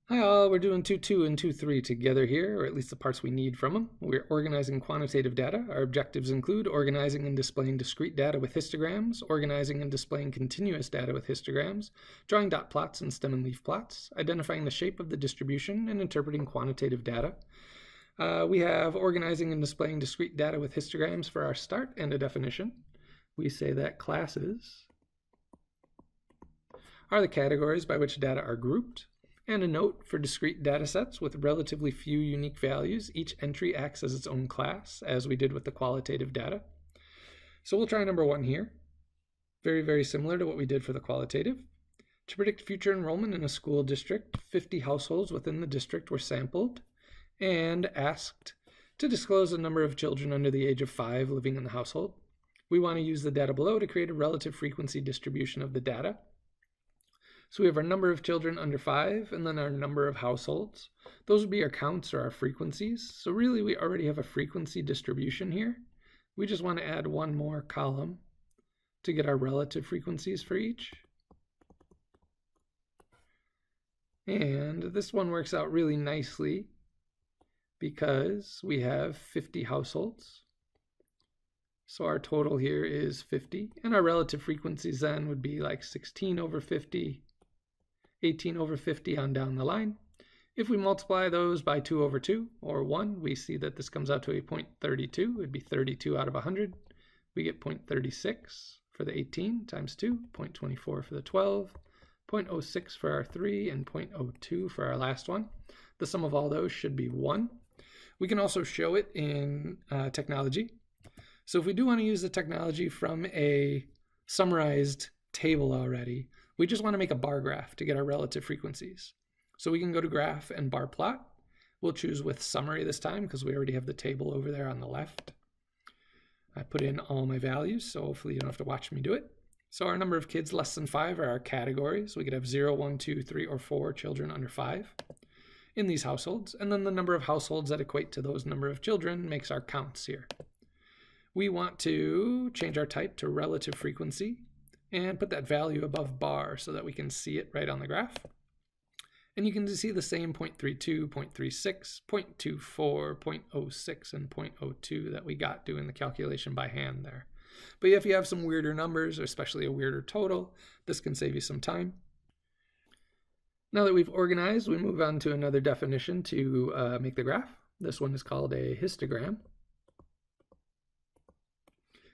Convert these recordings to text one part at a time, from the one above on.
Hi all, we're doing 2.2 and 2.3 together here, or at least the parts we need from them. We're organizing quantitative data. Our objectives include organizing and displaying discrete data with histograms, organizing and displaying continuous data with histograms, drawing dot plots and stem and leaf plots, identifying the shape of the distribution, and interpreting quantitative data. We have organizing and displaying discrete data with histograms for our start and a definition. We say that classes are the categories by which data are grouped. And a note for discrete data sets with relatively few unique values. Each entry acts as its own class, as we did with the qualitative data. So we'll try number 1 here. Very, very similar to what we did for the qualitative. To predict future enrollment in a school district, 50 households within the district were sampled and asked to disclose the number of children under the age of 5 living in the household. We want to use the data below to create a relative frequency distribution of the data. So we have our number of children under 5 and then our number of households. Those would be our counts or our frequencies. So really we already have a frequency distribution here. We just want to add one more column to get our relative frequencies for each. And this one works out really nicely because we have 50 households. So our total here is 50. And our relative frequencies then would be like 16 over 50, 18 over 50 on down the line. If we multiply those by 2 over 2, or 1, we see that this comes out to a 0.32. It would be 32 out of 100. We get 0.36 for the 18 times 2, 0.24 for the 12, 0.06 for our 3, and 0.02 for our last one. The sum of all those should be 1. We can also show it in technology. So if we do want to use the technology from a summarized table already, we just want to make a bar graph to get our relative frequencies. So we can go to graph and bar plot. We'll choose with summary this time because we already have the table over there on the left. I put in all my values, so hopefully you don't have to watch me do it. So our number of kids less than 5 are our categories. We could have 0, 1, 2, 3, or 4 children under 5 in these households. And then the number of households that equate to those number of children makes our counts here. We want to change our type to relative frequency and put that value above bar so that we can see it right on the graph. And you can see the same 0.32, 0.36, 0.24, 0.06, and 0.02 that we got doing the calculation by hand there. But if you have some weirder numbers, or especially a weirder total, this can save you some time. Now that we've organized, we move on to another definition to make the graph. This one is called a histogram.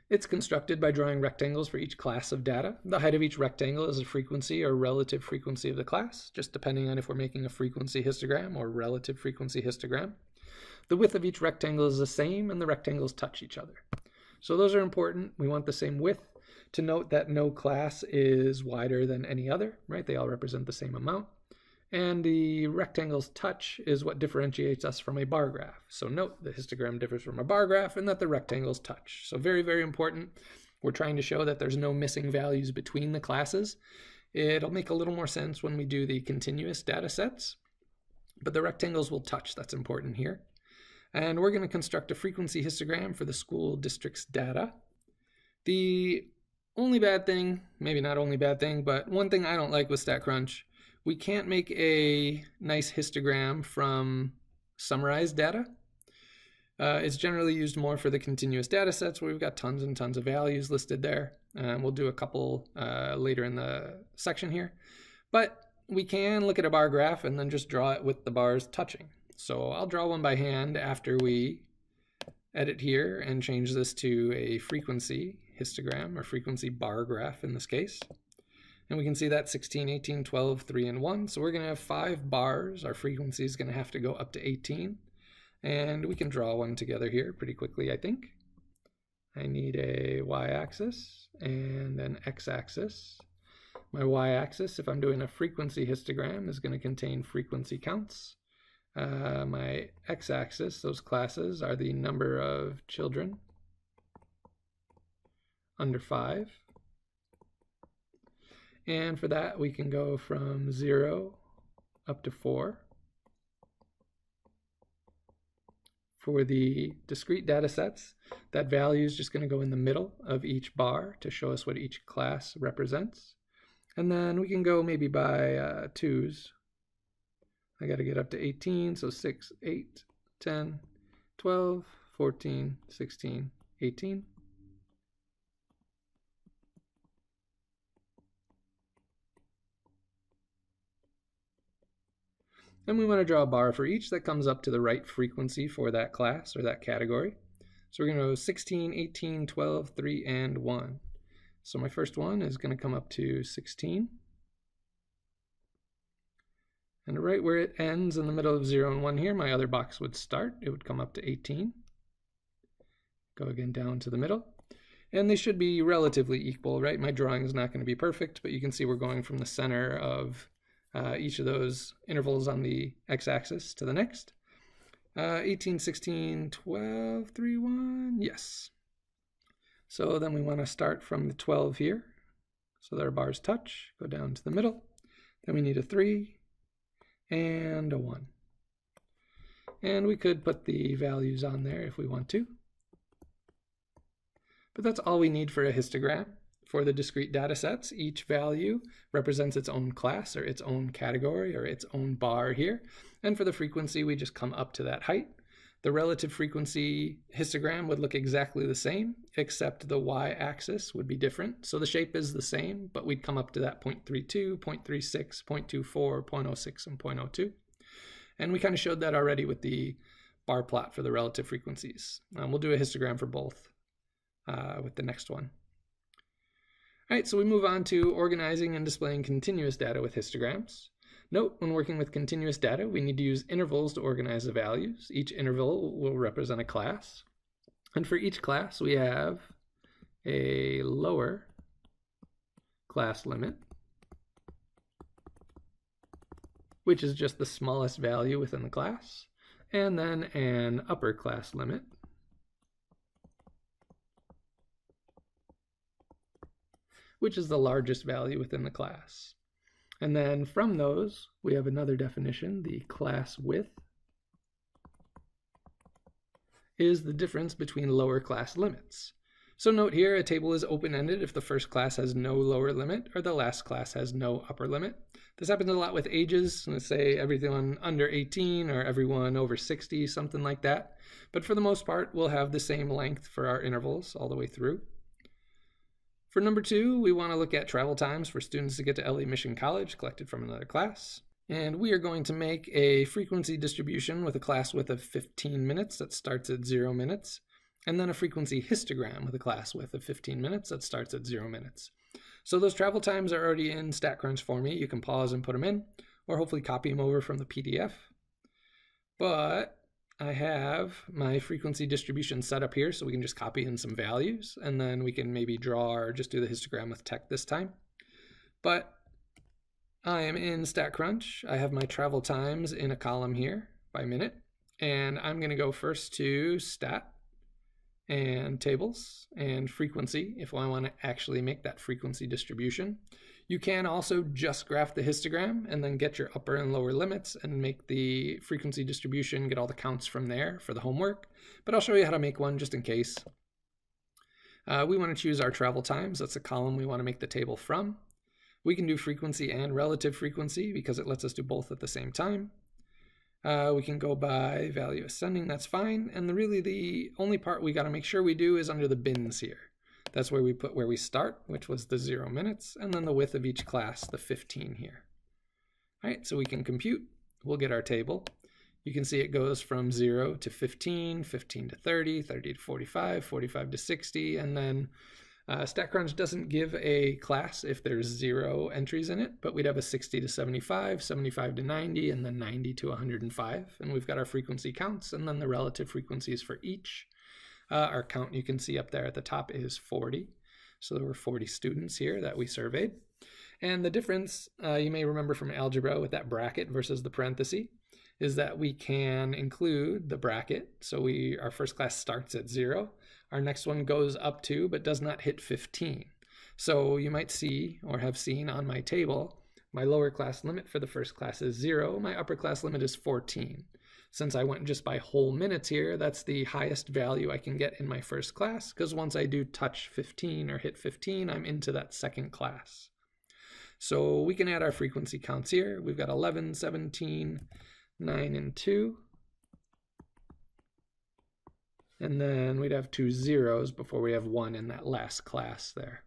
It's constructed by drawing rectangles for each class of data. The height of each rectangle is a frequency or relative frequency of the class, just depending on if we're making a frequency histogram or relative frequency histogram. The width of each rectangle is the same, and the rectangles touch each other. So those are important. We want the same width. To note that no class is wider than any other, right? They all represent the same amount. And the rectangles touch is what differentiates us from a bar graph. So note the histogram differs from a bar graph and that the rectangles touch. So very, very important. We're trying to show that there's no missing values between the classes. It'll make a little more sense when we do the continuous data sets, but the rectangles will touch. That's important here. And we're going to construct a frequency histogram for the school district's data. The only bad thing, maybe not only bad thing, but one thing I don't like with StatCrunch, we can't make a nice histogram from summarized data. It's generally used more for the continuous data sets where we've got tons and tons of values listed there. We'll do a couple later in the section here. But we can look at a bar graph and then just draw it with the bars touching. So I'll draw one by hand after we edit here and change this to a frequency histogram or frequency bar graph in this case. And we can see that 16, 18, 12, 3, and 1. So we're going to have 5 bars. Our frequency is going to have to go up to 18. And we can draw one together here pretty quickly, I think. I need a y-axis and an x-axis. My y-axis, if I'm doing a frequency histogram, is going to contain frequency counts. My x-axis, those classes, are the number of children under 5. And for that, we can go from 0 up to 4. For the discrete data sets, that value is just going to go in the middle of each bar to show us what each class represents. And then we can go maybe by twos. I got to get up to 18, so 6, 8, 10, 12, 14, 16, 18. And we want to draw a bar for each that comes up to the right frequency for that class or that category. So we're going to go 16, 18, 12, 3, and 1. So my first one is going to come up to 16. And right where it ends in the middle of 0 and 1 here, my other box would start. It would come up to 18. Go again down to the middle. And they should be relatively equal, right? My drawing is not going to be perfect, but you can see we're going from the center of each of those intervals on the x-axis to the next. 18, 16, 12, 3, 1, yes. So then we want to start from the 12 here, so that our bars touch, go down to the middle. Then we need a 3 and a 1. And we could put the values on there if we want to. But that's all we need for a histogram. For the discrete data sets, each value represents its own class or its own category or its own bar here. And for the frequency, we just come up to that height. The relative frequency histogram would look exactly the same, except the y-axis would be different. So the shape is the same, but we'd come up to that 0.32, 0.36, 0.24, 0.06, and 0.02. And we kind of showed that already with the bar plot for the relative frequencies. We'll do a histogram for both with the next one. All right, so we move on to organizing and displaying continuous data with histograms. Note, when working with continuous data, we need to use intervals to organize the values. Each interval will represent a class. And for each class, we have a lower class limit, which is just the smallest value within the class, and then an upper class limit, which is the largest value within the class. And then from those, we have another definition. The class width is the difference between lower class limits. So note here, a table is open-ended if the first class has no lower limit or the last class has no upper limit. This happens a lot with ages. Let's say everyone under 18 or everyone over 60, something like that. But for the most part, we'll have the same length for our intervals all the way through. For number 2, we want to look at travel times for students to get to LA Mission College collected from another class. And we are going to make a frequency distribution with a class width of 15 minutes that starts at 0 minutes, and then a frequency histogram with a class width of 15 minutes that starts at 0 minutes. So those travel times are already in StatCrunch for me. You can pause and put them in, or hopefully copy them over from the PDF. But I have my frequency distribution set up here, so we can just copy in some values, and then we can maybe draw or just do the histogram with tech this time. But I am in StatCrunch. I have my travel times in a column here by minute, and I'm going to go first to stat and tables and frequency if I want to actually make that frequency distribution. You can also just graph the histogram and then get your upper and lower limits and make the frequency distribution, get all the counts from there for the homework. But I'll show you how to make one just in case. We want to choose our travel times. That's the column we want to make the table from. We can do frequency and relative frequency because it lets us do both at the same time. We can go by value ascending, that's fine. And really the only part we got to make sure we do is under the bins here. That's where we put where we start, which was the 0 minutes, and then the width of each class, the 15 here. All right, so we can compute. We'll get our table. You can see it goes from 0 to 15, 15 to 30, 30 to 45, 45 to 60, and then StatCrunch doesn't give a class if there's 0 entries in it, but we'd have a 60 to 75, 75 to 90, and then 90 to 105. And we've got our frequency counts and then the relative frequencies for each. Our count you can see up there at the top is 40. So there were 40 students here that we surveyed. And the difference, you may remember from algebra with that bracket versus the parenthesis, is that we can include the bracket. So our first class starts at 0. Our next one goes up to, but does not hit 15. So you might see or have seen on my table, my lower class limit for the first class is 0. My upper class limit is 14. Since I went just by whole minutes here, that's the highest value I can get in my first class, because once I do touch 15 or hit 15, I'm into that second class. So we can add our frequency counts here. We've got 11, 17, 9, and 2. And then we'd have 2 zeros before we have 1 in that last class there.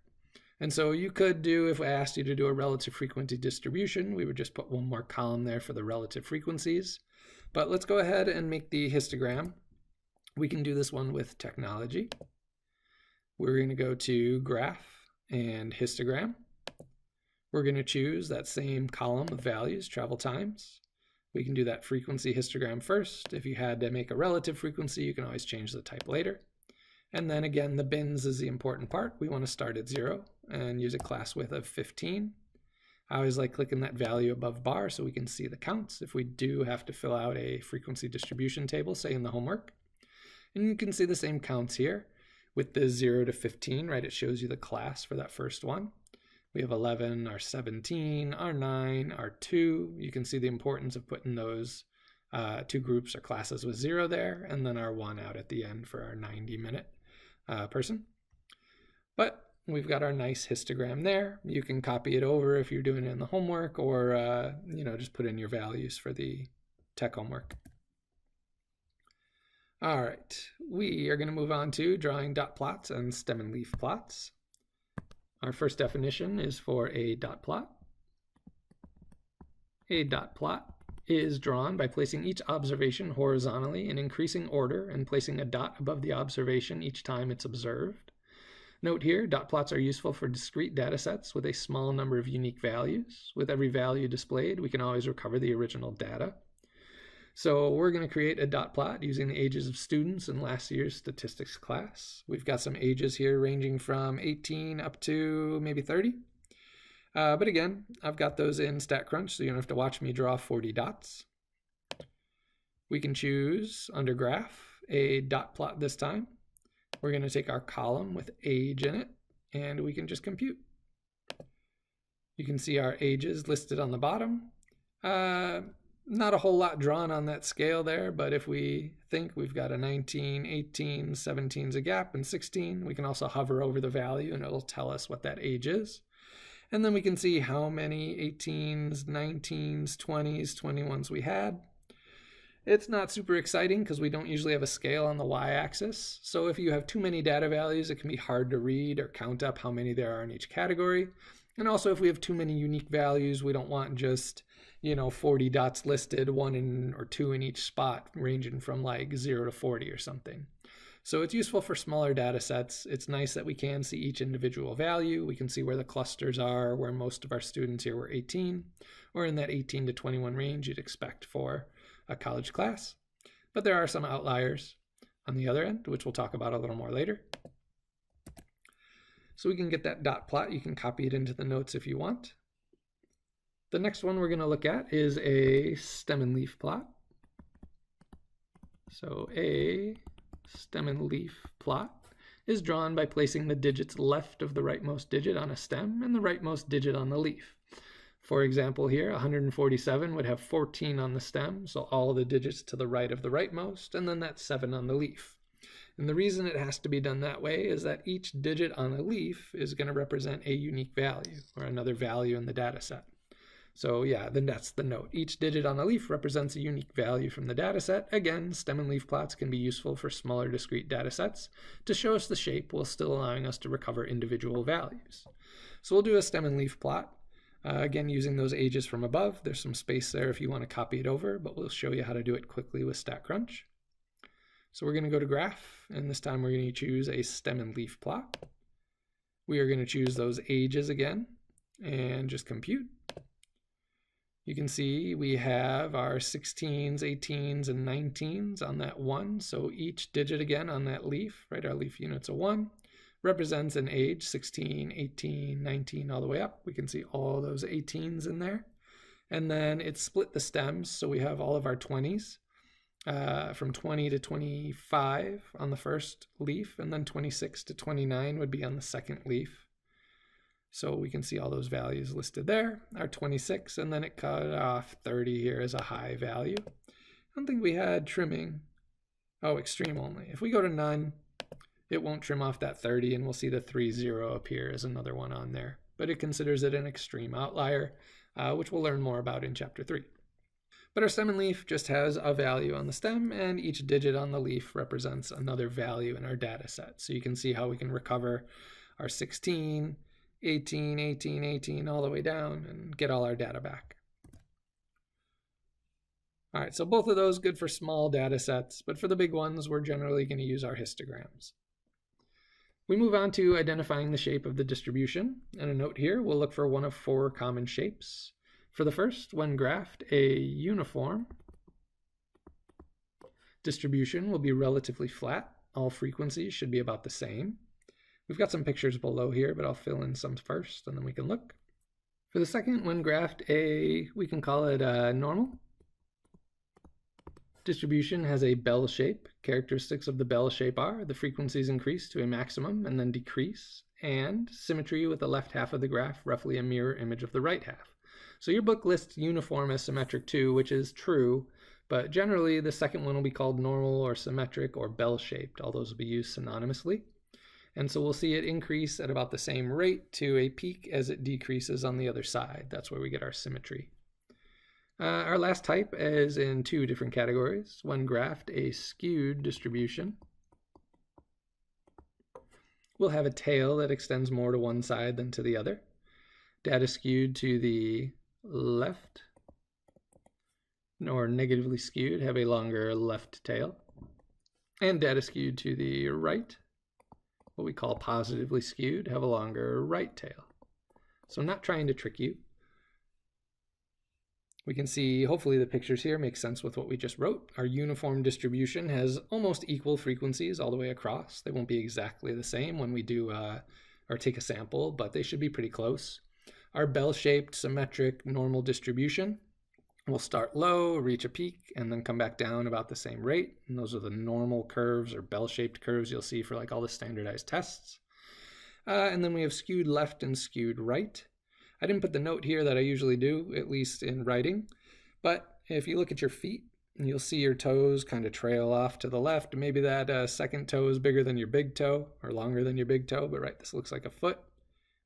And so you could do, if I asked you to do a relative frequency distribution, we would just put one more column there for the relative frequencies. But let's go ahead and make the histogram. We can do this one with technology. We're going to go to graph and histogram. We're going to choose that same column of values, travel times. We can do that frequency histogram first. If you had to make a relative frequency, you can always change the type later. And then again, the bins is the important part. We want to start at 0 and use a class width of 15. I always like clicking that value above bar so we can see the counts if we do have to fill out a frequency distribution table, say in the homework. And you can see the same counts here with the 0 to 15, right? It shows you the class for that first one. We have 11, our 17, our 9, our 2. You can see the importance of putting those 2 groups or classes with 0 there, and then our 1 out at the end for our 90-minute person. But we've got our nice histogram there. You can copy it over if you're doing it in the homework, or just put in your values for the tech homework. All right, we are going to move on to drawing dot plots and stem and leaf plots. Our first definition is for a dot plot. A dot plot is drawn by placing each observation horizontally in increasing order and placing a dot above the observation each time it's observed. Note here, dot plots are useful for discrete data sets with a small number of unique values. With every value displayed, we can always recover the original data. So we're going to create a dot plot using the ages of students in last year's statistics class. We've got some ages here ranging from 18 up to maybe 30. But again, I've got those in StatCrunch, so you don't have to watch me draw 40 dots. We can choose under graph a dot plot this time. We're going to take our column with age in it, and we can just compute. You can see our ages listed on the bottom. Not a whole lot drawn on that scale there, but if we think we've got a 19, 18, 17 is a gap, and 16, we can also hover over the value and it'll tell us what that age is. And then we can see how many 18s, 19s, 20s, 21s we had. It's not super exciting because we don't usually have a scale on the y-axis. So if you have too many data values, it can be hard to read or count up how many there are in each category. And also if we have too many unique values, we don't want just 40 dots listed, 1 or 2 in each spot, ranging from like 0 to 40 or something. So it's useful for smaller data sets. It's nice that we can see each individual value. We can see where the clusters are, where most of our students here were 18, or in that 18 to 21 range you'd expect for a college class. But there are some outliers on the other end, which we'll talk about a little more later. So we can get that dot plot. You can copy it into the notes if you want. The next one we're going to look at is a stem and leaf plot. So a stem and leaf plot is drawn by placing the digits left of the rightmost digit on a stem and the rightmost digit on the leaf. For example here, 147 would have 14 on the stem, so all the digits to the right of the rightmost, and then that 7 on the leaf. And the reason it has to be done that way is that each digit on a leaf is going to represent a unique value, or another value in the data set. So yeah, then that's the note. Each digit on the leaf represents a unique value from the data set. Again, stem and leaf plots can be useful for smaller discrete data sets to show us the shape while still allowing us to recover individual values. So we'll do a stem and leaf plot. Again, using those ages from above. There's some space there if you want to copy it over, but we'll show you how to do it quickly with StatCrunch. So we're going to go to graph, and this time we're going to choose a stem and leaf plot. We are going to choose those ages again and just compute. You can see we have our 16s, 18s, and 19s on that 1. So each digit again on that leaf, right, our leaf unit's a 1, represents an age, 16, 18, 19, all the way up. We can see all those 18s in there. And then it split the stems, so we have all of our 20s, from 20 to 25 on the first leaf, and then 26 to 29 would be on the second leaf. So we can see all those values listed there, our 26, and then it cut off 30 here as a high value. I don't think we had trimming. Oh, extreme only. If we go to none, it won't trim off that 30, and we'll see the 30 appear as another one on there. but it considers it an extreme outlier, which we'll learn more about in Chapter 3. But our stem and leaf just has a value on the stem, and each digit on the leaf represents another value in our data set. So you can see how we can recover our 16, 18, 18, 18, all the way down and get all our data back. All right, so both of those good for small data sets, but for the big ones, we're generally going to use our histograms. We move on to identifying the shape of the distribution, and a note here, we'll look for one of 4 common shapes. For the first, when graphed, a uniform distribution will be relatively flat. All frequencies should be about the same. We've got some pictures below here, but I'll fill in some first, and then we can look. For the second, when graphed, we can call it a normal distribution has a bell shape. Characteristics of the bell shape are the frequencies increase to a maximum and then decrease, and symmetry with the left half of the graph roughly a mirror image of the right half. So your book lists uniform as symmetric too, which is true, but generally the second one will be called normal or symmetric or bell-shaped. All those will be used synonymously. And so we'll see it increase at about the same rate to a peak as it decreases on the other side. That's where we get our symmetry. Our last type is in 2 different categories. When graphed, a skewed distribution will have a tail that extends more to one side than to the other. Data skewed to the left or negatively skewed have a longer left tail, and data skewed to the right, what we call positively skewed, have a longer right tail. So I'm not trying to trick you. We can see, hopefully the pictures here make sense with what we just wrote. Our uniform distribution has almost equal frequencies all the way across. They won't be exactly the same when we do or take a sample, but they should be pretty close. Our bell-shaped, symmetric, normal distribution will start low, reach a peak, and then come back down about the same rate. And those are the normal curves or bell-shaped curves you'll see for like all the standardized tests. And then we have skewed left and skewed right. I didn't put the note here that I usually do, at least in writing. But if you look at your feet, you'll see your toes kind of trail off to the left. Maybe that second toe is bigger than your big toe or longer than your big toe, but right, this looks like a foot.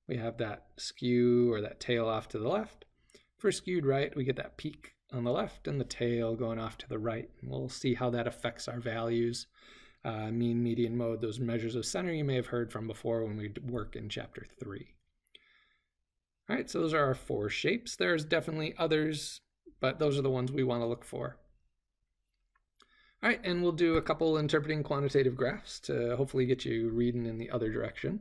We have that skew or that tail off to the left. For skewed right, we get that peak on the left and the tail going off to the right. And we'll see how that affects our values. Mean, median, mode, those measures of center you may have heard from before when we work in Chapter 3. All right, so those are our 4 shapes. There's definitely others, but those are the ones we want to look for. All right, and we'll do a couple interpreting quantitative graphs to hopefully get you reading in the other direction.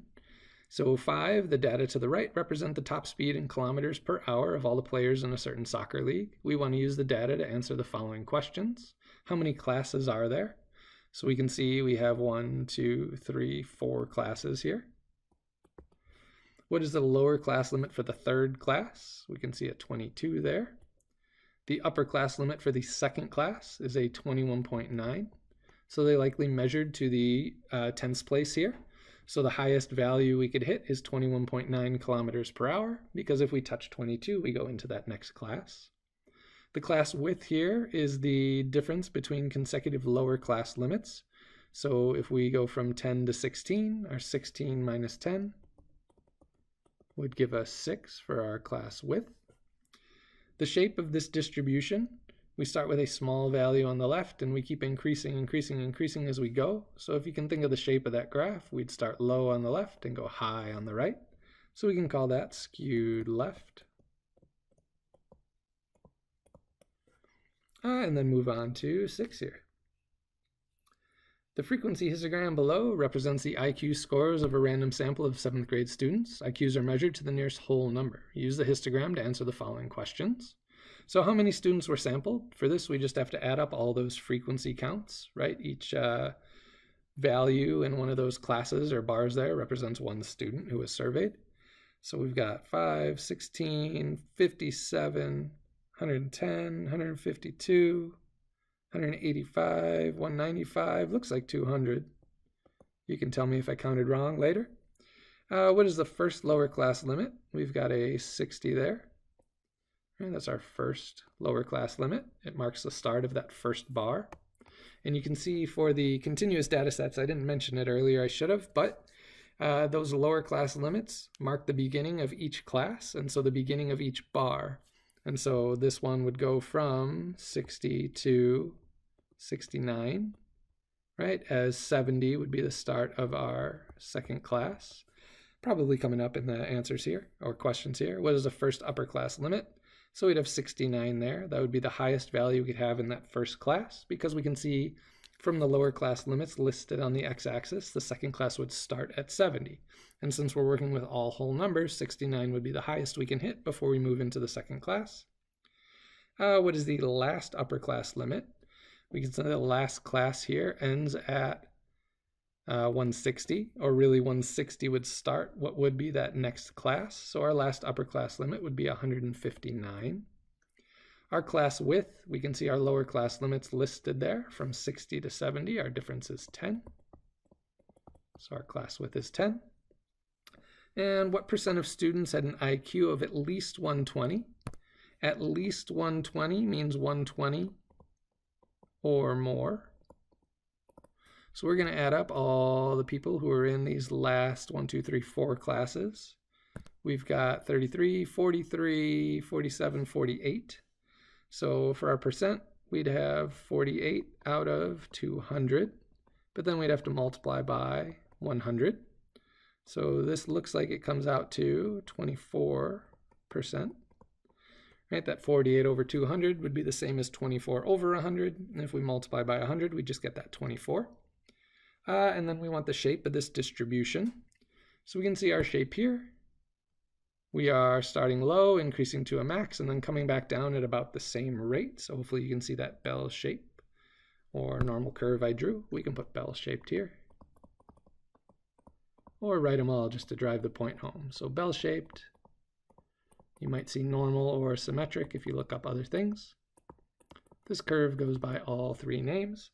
So 5, the data to the right represent the top speed in kilometers per hour of all the players in a certain soccer league. We want to use the data to answer the following questions. How many classes are there? So we can see we have 1, 2, 3, 4 classes here. What is the lower class limit for the 3rd class? We can see a 22 there. The upper class limit for the 2nd class is a 21.9. So they likely measured to the 10th place here. So the highest value we could hit is 21.9 kilometers per hour, because if we touch 22, we go into that next class. The class width here is the difference between consecutive lower class limits. So if we go from 10 to 16, our 16 minus 10 would give us 6 for our class width. The shape of this distribution, we start with a small value on the left and we keep increasing, increasing, increasing as we go. So if you can think of the shape of that graph, we'd start low on the left and go high on the right. So we can call that skewed left. And then move on to 6 here. The frequency histogram below represents the IQ scores of a random sample of 7th grade students. IQs are measured to the nearest whole number. Use the histogram to answer the following questions. So how many students were sampled? For this, we just have to add up all those frequency counts, right? Each value in one of those classes or bars there represents 1 student who was surveyed. So we've got 5, 16, 57, 110, 152, 185, 195, looks like 200. You can tell me if I counted wrong later. What is the first lower class limit? We've got a 60 there. And that's our first lower class limit. It marks the start of that first bar. And you can see for the continuous data sets, I didn't mention it earlier, I should have, but Those lower class limits mark the beginning of each class, and so the beginning of each bar. And so this one would go from 60 to 69, right? As 70 would be the start of our second class. Probably coming up in the answers here, or questions here. What is the first upper class limit? So we'd have 69 there. That would be the highest value we could have in that first class, because we can see from the lower class limits listed on the x-axis, the second class would start at 70. And since we're working with all whole numbers, 69 would be the highest we can hit before we move into the second class. What is the last upper class limit? We can say the last class here ends at 160, or really 160 would start what would be that next class. So our last upper class limit would be 159. Our class width, we can see our lower class limits listed there from 60 to 70. Our difference is 10. So our class width is 10. And what percent of students had an IQ of at least 120? At least 120 means 120 or more. So we're going to add up all the people who are in these last 1, 2, 3, 4 classes. We've got 33, 43, 47, 48. So for our percent, we'd have 48 out of 200, but then we'd have to multiply by 100. So this looks like it comes out to 24%. Right, that 48 over 200 would be the same as 24 over 100. And if we multiply by 100, we just get that 24. And then we want the shape of this distribution. So we can see our shape here. We are starting low, increasing to a max, and then coming back down at about the same rate. So hopefully you can see that bell shape or normal curve I drew. We can put bell shaped here. Or write them all just to drive the point home. So bell shaped. You might see normal or symmetric if you look up other things. This curve goes by all 3 names.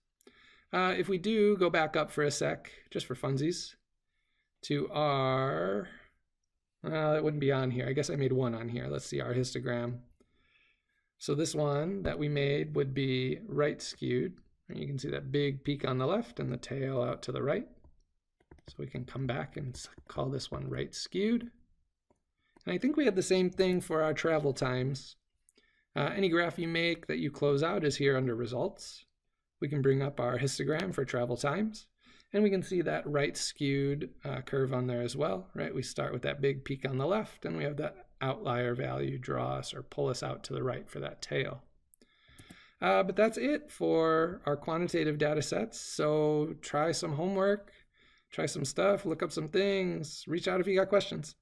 If we do go back up for a sec, just for funsies, to our, well, it wouldn't be on here. I guess I made one on here. Let's see our histogram. So this one that we made would be right skewed. And you can see that big peak on the left and the tail out to the right. So we can come back and call this one right skewed. And I think we had the same thing for our travel times. Any graph you make that you close out is here under results. We can bring up our histogram for travel times, and we can see that right skewed curve on there as well, right? We start with that big peak on the left, and we have that outlier value draw us or pull us out to the right for that tail. But that's it for our quantitative data sets. So try some homework, try some stuff, look up some things, reach out if you got questions.